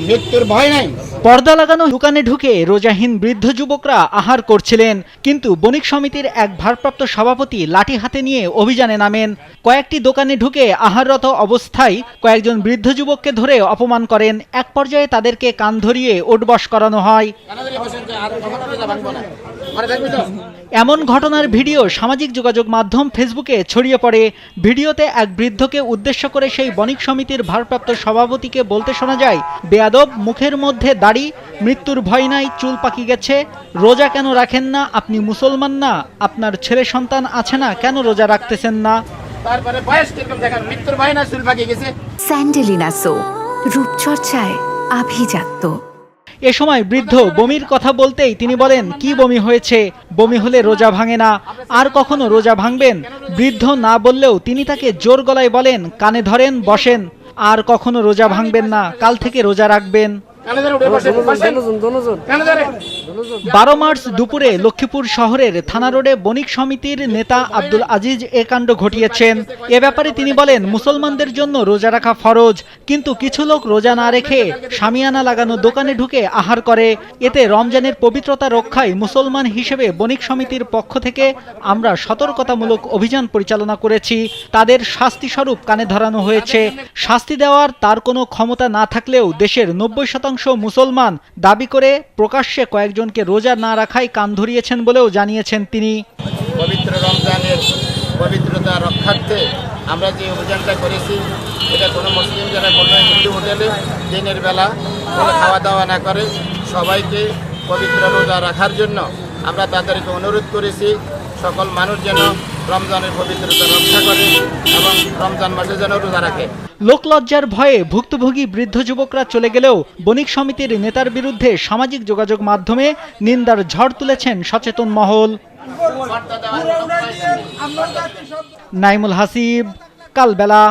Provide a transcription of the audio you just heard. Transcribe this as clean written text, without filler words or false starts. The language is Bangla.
মৃত্যুর ভয় নাই। পর্দা লাগানো দোকানে ঢুকে রোজাহীন বৃদ্ধ যুবকরা আহার করছিলেন, কিন্তু বণিক সমিতির এক ভারপ্রাপ্ত সভাপতি লাঠি হাতে নিয়ে অভিযানে নামেন। কয়েকটি দোকানে ঢুকে আহাররত অবস্থায় কয়েকজন বৃদ্ধ যুবককে ধরে অপমান করেন। এক পর্যায়ে তাদেরকে কান ধরিয়ে ওঠবস করানো হয়। এমন ঘটনার ভিডিও সামাজিক যোগাযোগ মাধ্যম ফেসবুকে ছড়িয়ে পড়ে। ভিডিওতে এক বৃদ্ধকে উদ্দেশ্য করে সেই বণিক সমিতির ভারপ্রাপ্ত সভাপতিকে বলতে শোনা যায়, বেয়াদব, মুখের মধ্যে দাড়ি, মৃত্যুর ভয় নাই, চুল পাকি গেছে, রোজা কেন রাখেন না? আপনি মুসলমান না? আপনার ছেলে সন্তান আছে না? কেন রোজা রাখতেছেন না? তারপরে বয়স কিরকম দেখেন, মৃত্যুর ভয় না, চুল পাকি গেছে। স্যান্ডেলিনা সো, রূপচর্চায় আভিজাত্য। এ সময় বৃদ্ধ বমির কথা বলতেই তিনি বলেন, কি বমি হয়েছে? বমি হলে রোজা ভাঙে না। আর কখনো রোজা ভাঙবেন? বৃদ্ধ না বললেও তিনি তাকে জোর গলায় বলেন, কানে ধরেন, বসেন। আর কখনো রোজা ভাঙবেন না, কাল থেকে রোজা রাখবেন। 12 মার্চ দুপুরে লক্ষ্মীপুর শহরের থানা রোডে বণিক সমিতির নেতা আব্দুল আজিজ এ কাণ্ড ঘটিয়েছেন। এ ব্যাপারে তিনি বলেন, মুসলমানদের জন্য রোজা রাখা ফরজ, কিন্তু কিছু লোক রোজা না রেখে শামিয়ানা লাগানো দোকানে ঢুকে আহার করে। এতে রমজানের পবিত্রতা রক্ষায় মুসলমান হিসেবে বণিক সমিতির পক্ষ থেকে আমরা সতর্কতামূলক অভিযান পরিচালনা করেছি। তাদের শাস্তি স্বরূপ কানে ধরানো হয়েছে। শাস্তি দেওয়ার তার কোনো ক্ষমতা না থাকলেও দেশের 90% মুসলমান দাবি করে প্রকাশ্যে কয়েকজনকে রোজা না রাখায় কান ধরিয়েছেন বলেও জানিয়েছেন তিনি। পবিত্র রমজানের পবিত্রতা রক্ষার্থে আমরা যে অভিযানটা করেছি, এটা কোনো মুসলিম যারা কোনো হিন্দু হোটেলে দিনের বেলা কোনো খাওয়া দাওয়া না করে সবাইকে পবিত্র রোজা রাখার জন্য আমরা তাদেরকে অনুরোধ করেছি, সকল মানুষ যেন রমজানের পবিত্রতা রক্ষা করে এবং রমজান মাসে যেন রোজা রাখে। লোকলজ্জার ভয়ে ভুক্তভোগী বৃদ্ধ যুবকরা চলে গেলেও বণিক সমিতির নেতার বিরুদ্ধে সামাজিক যোগাযোগ মাধ্যমে নিন্দার ঝড় তুলেছেন সচেতন মহল। নাইমুল হাসিব, কালবেলা।